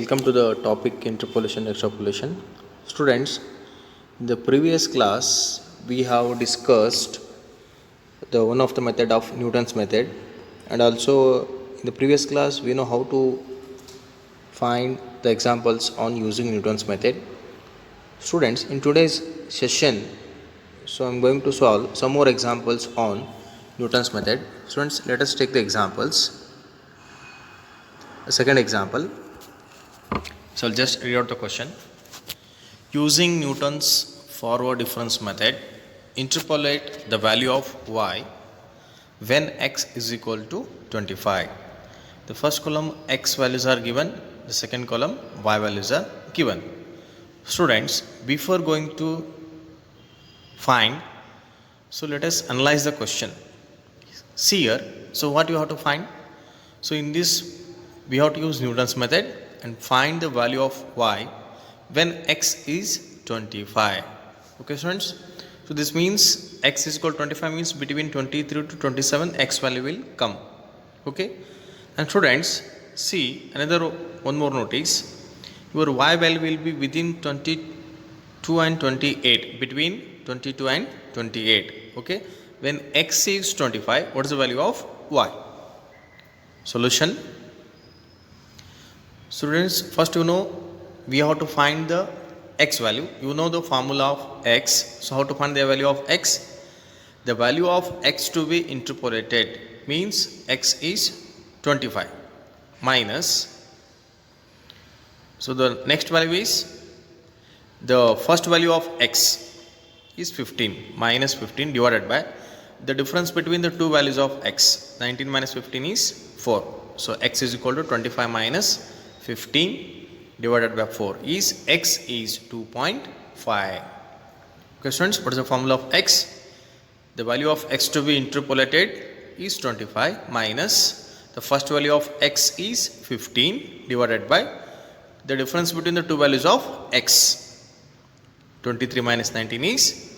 Welcome to the topic interpolation extrapolation. Students, in the previous class we have discussed the one of the method of Newton's method, and also in the previous class we know how to find the examples on using Newton's method. Students, in today's session, so I'm going to solve some more examples on Newton's method. Students, let us take the examples. A second example. So I'll just read out the question. Using Newton's forward difference method, interpolate the value of y when x is equal to 25. The first column x values are given, the second column y values are given. Students, before going to find, so let us analyze the question. See here, so what you have to find? So in this we have to use Newton's method and find the value of y when x is 25. Okay students, so this means x is equal to 25 means between 23 to 27 x value will come. Okay, and students, see another one more notice, your y value will be within 22 and 28, between 22 and 28. Okay, when x is 25, what is the value of y? Solution. Students, first we have to find the x value. You know the formula of x. So how to find the value of x? The value of x to be interpolated means x is 25 minus. So the next value is, the first value of x is 15 minus 15 divided by the difference between the two values of x. 19 minus 15 is 4. So x is equal to 25 minus 15 divided by 4 is x is 2.5. Okay students, what is the formula of x? The value of x to be interpolated is 25 minus the first value of x is 15 divided by the difference between the two values of x. 23 minus 19 is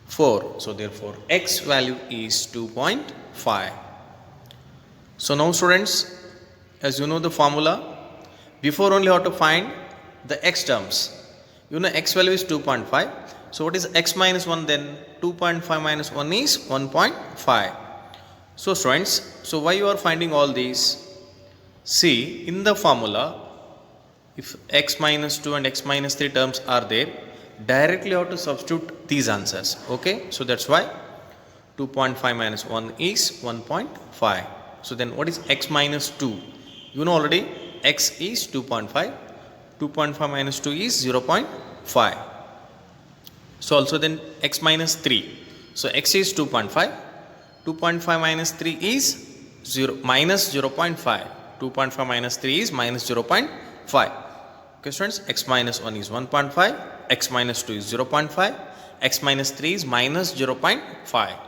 4. So therefore x value is 2.5. So now students, as you know the formula, before only how to find the x terms. You know x value is 2.5. So what is x minus 1 then? 2.5 minus 1 is 1.5. So students, so why you are finding all these? See, in the formula, if x minus 2 and x minus 3 terms are there, directly you have to substitute these answers. Okay, so that's why 2.5 minus 1 is 1.5. So then what is x minus 2? You know already x is 2.5. 2.5 minus 2 is 0.5. So also then x minus 3. So x is 2.5. 2.5 minus 3 is 0 minus 0.5. 2.5 minus 3 is minus 0.5. Okay students, x minus 1 is 1.5. X minus 2 is 0.5. X minus 3 is minus 0.5.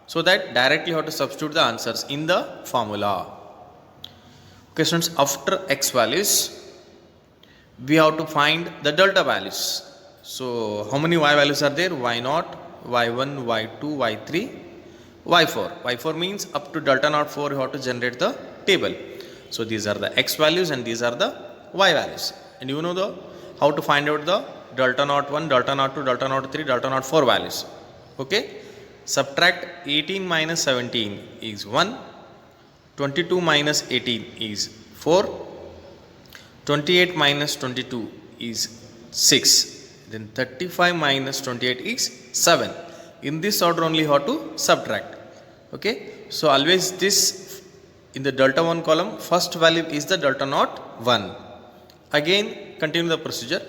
So that directly you have to substitute the answers in the formula. Okay students, after x values, we have to find the delta values. So how many y values are there? Y0, y1, y2, y3, y4. y4 means up to delta naught 4 you have to generate the table. So these are the x values and these are the y values. And you know the how to find out the delta naught 1, delta naught 2, delta naught 3, delta naught 4 values. Okay. Subtract 18 minus 17 is 1. 22 minus 18 is 4. 28 minus 22 is 6. Then 35 minus 28 is 7. In this order only how to subtract. Okay. So always this in the delta 1 column, first value is the delta naught 1. Again continue the procedure.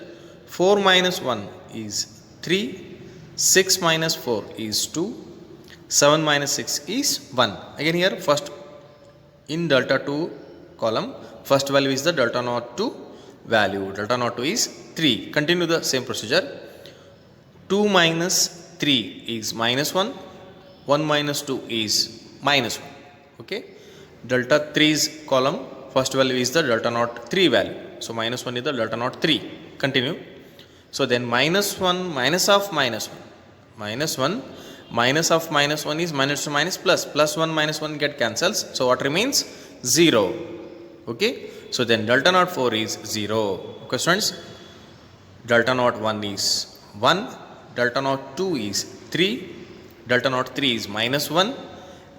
4 minus 1 is 3. 6 minus 4 is 2. 7 minus 6 is 1. Again here first in delta 2 column, first value is the delta naught 2 value. Delta naught 2 is 3. Continue the same procedure. 2 minus 3 is minus 1. 1 minus 2 is minus 1. Okay. Delta 3's column, first value is the delta naught 3 value. So minus 1 is the delta naught 3. Continue. So then minus 1 minus of minus 1. Minus 1 minus of minus 1 is minus to minus plus. Plus 1 minus 1 get cancels. So what remains? 0. Okay. So then delta naught 4 is 0. Okay students, delta naught 1 is 1, delta naught 2 is 3, delta naught 3 is minus 1,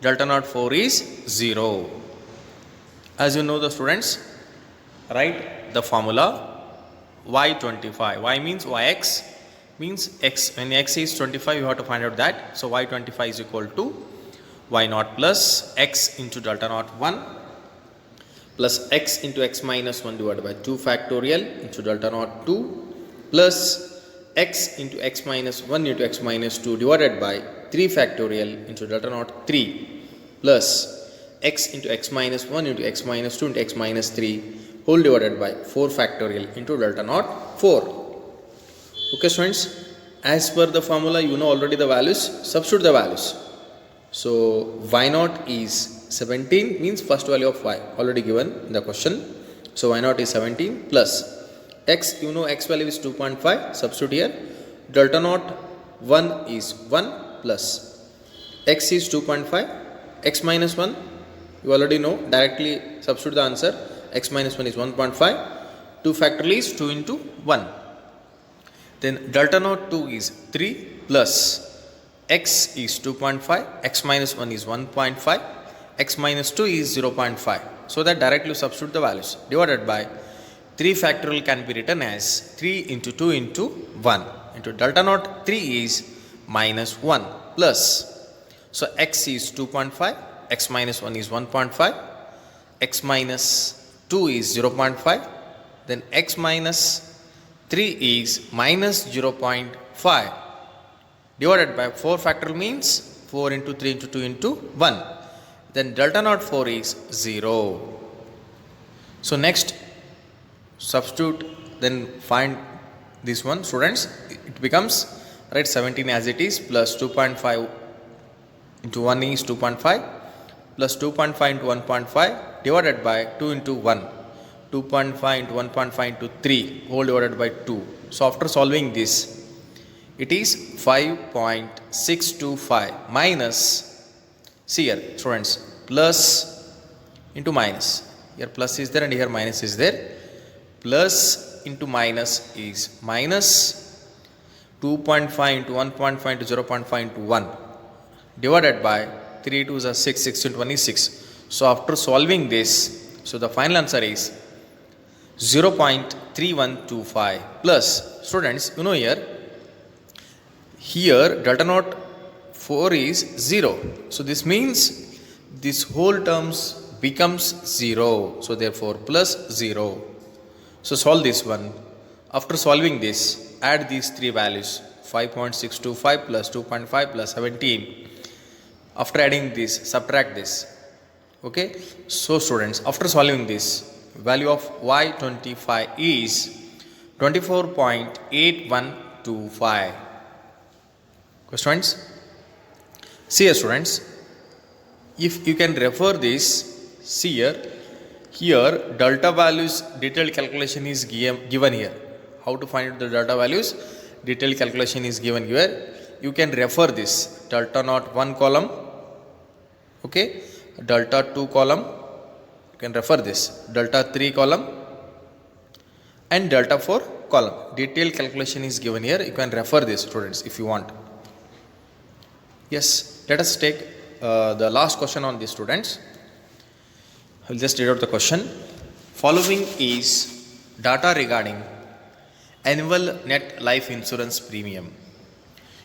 delta naught 4 is 0. As you know the students, write the formula y25. Y means yx means x. When x is 25, you have to find out that. So y25 is equal to y naught plus x into delta naught 1 plus x into x minus 1 divided by 2 factorial into delta naught 2 plus x into x minus 1 into x minus 2 divided by 3 factorial into delta naught 3 plus x into x minus 1 into x minus 2 into x minus 3 whole divided by 4 factorial into delta naught 4. Okay students, as per the formula you know already the values, substitute the values. So y naught is 17 means first value of y already given in the question. So y naught is 17 plus x, you know x value is 2.5, substitute here. Delta naught 1 is 1 plus x is 2.5, x minus 1 you already know, directly substitute the answer. X minus 1 is 1.5, 2 factorial is 2 into 1. Then delta naught 2 is 3 plus x is 2.5, x minus 1 is 1.5, x minus 2 is 0.5. So that directly substitute the values divided by 3 factorial can be written as 3 into 2 into 1 into delta naught 3 is minus 1 plus. So x is 2.5, x minus 1 is 1.5, x minus 2 is 0.5, then x minus 3 is minus 0.5 divided by 4 factorial means 4 into 3 into 2 into 1. Then delta naught 4 is 0. So next substitute, then find this one students. It becomes, right, 17 as it is plus 2.5 into 1 is 2.5 plus 2.5 into 1.5 divided by 2 into 1. 2.5 into 1.5 into 3 whole divided by 2. So after solving this, it is 5.625 minus, see here students, plus into minus. Here plus is there and here minus is there. Plus into minus is minus 2.5 into 1.5 into 0.5 into 1 divided by 3 2s are 6, 6 into 1 is 6. So after solving this, so the final answer is 0.3125 plus, students, you know here delta naught 4 is 0. So this means this whole terms becomes 0. So therefore plus 0. So solve this one. After solving this, add these three values, 5.625 plus 2.5 plus 17. After adding this, subtract this. Okay. So students, after solving this, value of y25 is 24.8125. Questions? See here students, if you can refer this, see here delta values detailed calculation is given here. How to find the delta values? Detailed calculation is given here. You can refer this delta naught 1 column, okay, delta 2 column, you can refer this delta 3 column and delta 4 column. Detailed calculation is given here. You can refer this students if you want. Yes, let us take the last question on this students. I will just read out the question. Following is data regarding annual net life insurance premium.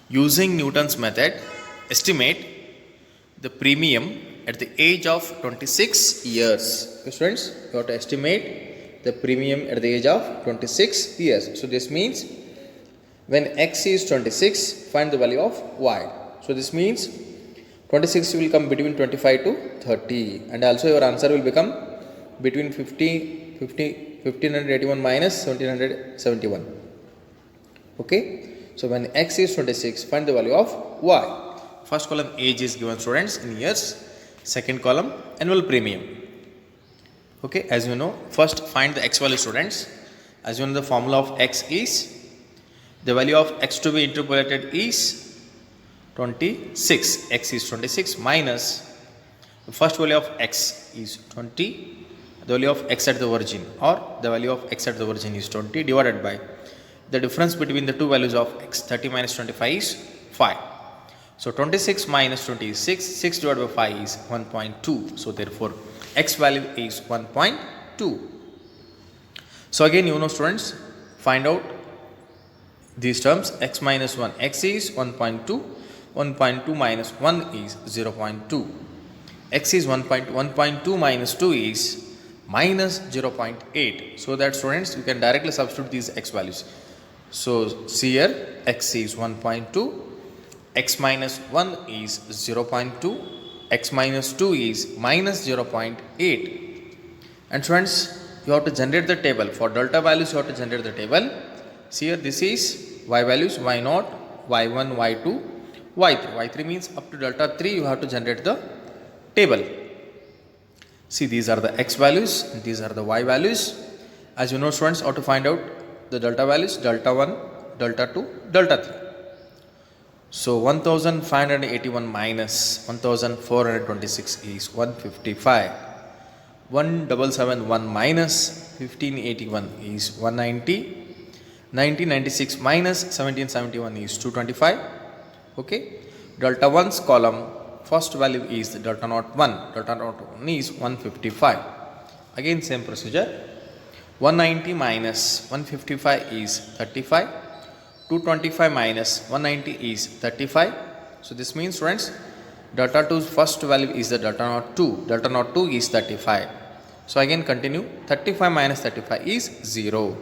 Using Newton's method, estimate the premium at the age of 26 years. Okay, students, you have to estimate the premium at the age of 26 years. So this means when x is 26, find the value of y. So this means 26 will come between 25 to 30 and also your answer will become between 1581 minus 1771. Okay. So when x is 26, find the value of y. First column age is given students in years. Second column annual premium. Okay, as you know, first find the x value students. As you know, the formula of x is, the value of x to be interpolated is 26. X is 26 minus the first value of x is 20, the value of x at the origin, or the value of x at the origin is 20 divided by the difference between the two values of x. 30 minus 25 is 5. So 26 minus 20 is 6. 6 divided by 5 is 1.2. So therefore x value is 1.2. So again, students, find out these terms. X minus 1, x is 1.2. 1.2 minus 1 is 0.2. X is 1.2 minus 2 is minus 0.8. So that, students, you can directly substitute these x values. So see here, x is 1.2, x minus 1 is 0.2, x minus 2 is minus 0.8. And students, you have to generate the table. For delta values, you have to generate the table. See here, this is y values, y0, y1, y2, y3. y3 means up to delta 3 you have to generate the table. See, these are the x values and these are the y values. As you know, students, how to find out the delta values: delta 1, delta 2, delta 3. So 1581 minus 1426 is 155. 1771 minus 1581 is 190. 1996 minus 1771 is 225. Okay. Delta 1's column, first value is delta naught 1. Delta naught 1 is 155. Again, same procedure. 190 minus 155 is 35. 225 minus 190 is 35. So this means, friends, delta 2's first value is the delta naught 2. Delta naught 2 is 35. So again continue. 35 minus 35 is 0.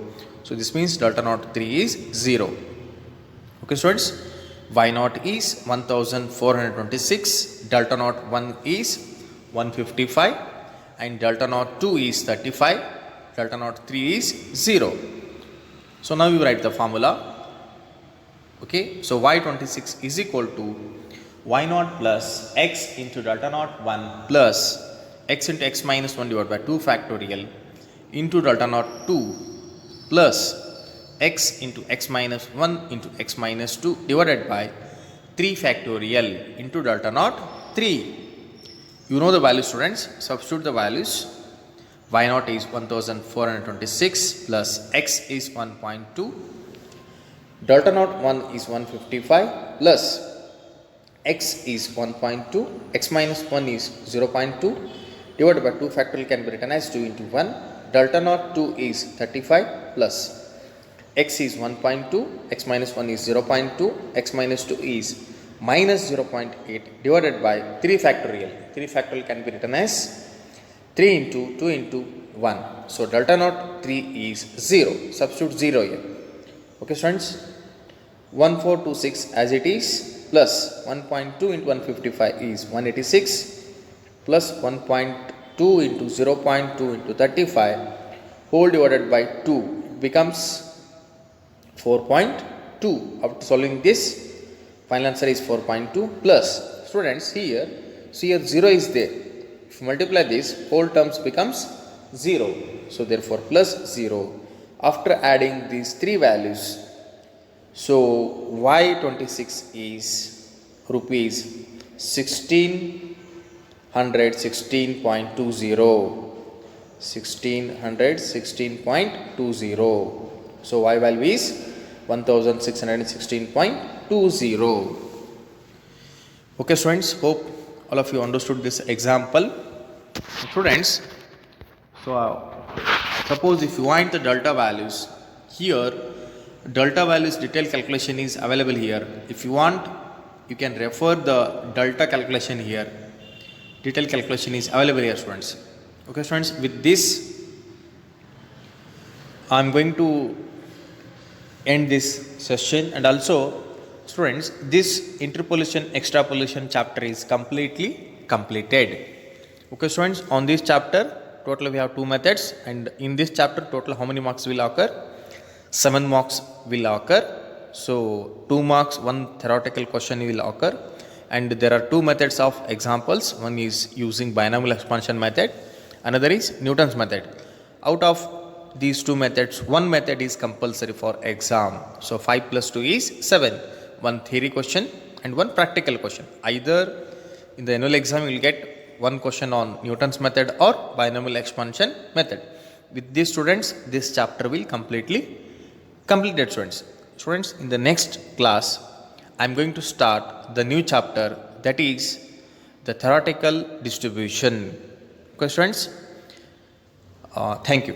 So this means delta naught 3 is 0. Okay, students. Y naught is 1426. Delta naught 1 is 155. And delta naught 2 is 35. Delta naught 3 is 0. So now you write the formula. Okay, so y26 is equal to y0 plus x into delta naught 1 plus x into x minus 1 divided by 2 factorial into delta naught 2 plus x into x minus 1 into x minus 2 divided by 3 factorial into delta naught 3. You know the values, students. Substitute the values. Y0 is 1426 plus x is 1.2. Delta naught 1 is 155 plus x is 1.2. X minus 1 is 0.2 divided by 2 factorial can be written as 2 into 1. Delta naught 2 is 35 plus x is 1.2. X minus 1 is 0.2. X minus 2 is minus 0.8 divided by 3 factorial. 3 factorial can be written as 3 into 2 into 1. So delta naught 3 is 0. Substitute 0 here. Okay, students. 1426 as it is plus 1.2 into 155 is 186 plus 1.2 into 0.2 into 35 whole divided by 2 becomes 4.2. After solving this, final answer is 4.2 plus, students, here, see here 0 is there. If you multiply this, whole terms becomes 0. So therefore plus 0. After adding these three values, so y26 is rupees 1616.20. 1616.20. So y value is 1616.20. Okay, students, hope all of you understood this example. Students, so suppose if you want the delta values, here delta values detailed calculation is available here. If you want, you can refer the delta calculation here. Detailed calculation is available here, students. Okay, students, with this I am going to end this session, and also, students, this interpolation extrapolation chapter is completely completed. Okay, students, on this chapter total we have 2 methods, and in this chapter total how many marks will occur? 7 marks will occur. So 2 marks, 1 theoretical question will occur, and there are 2 methods of examples. One is using binomial expansion method, another is Newton's method. Out of these 2 methods, one method is compulsory for exam. So 5 plus 2 is 7. One theory question and one practical question. Either in the annual exam you will get one question on Newton's method or binomial expansion method. With these students, this chapter will completely completed students. Students, in the next class, I am going to start the new chapter, that is the theoretical distribution. Okay, students. Thank you.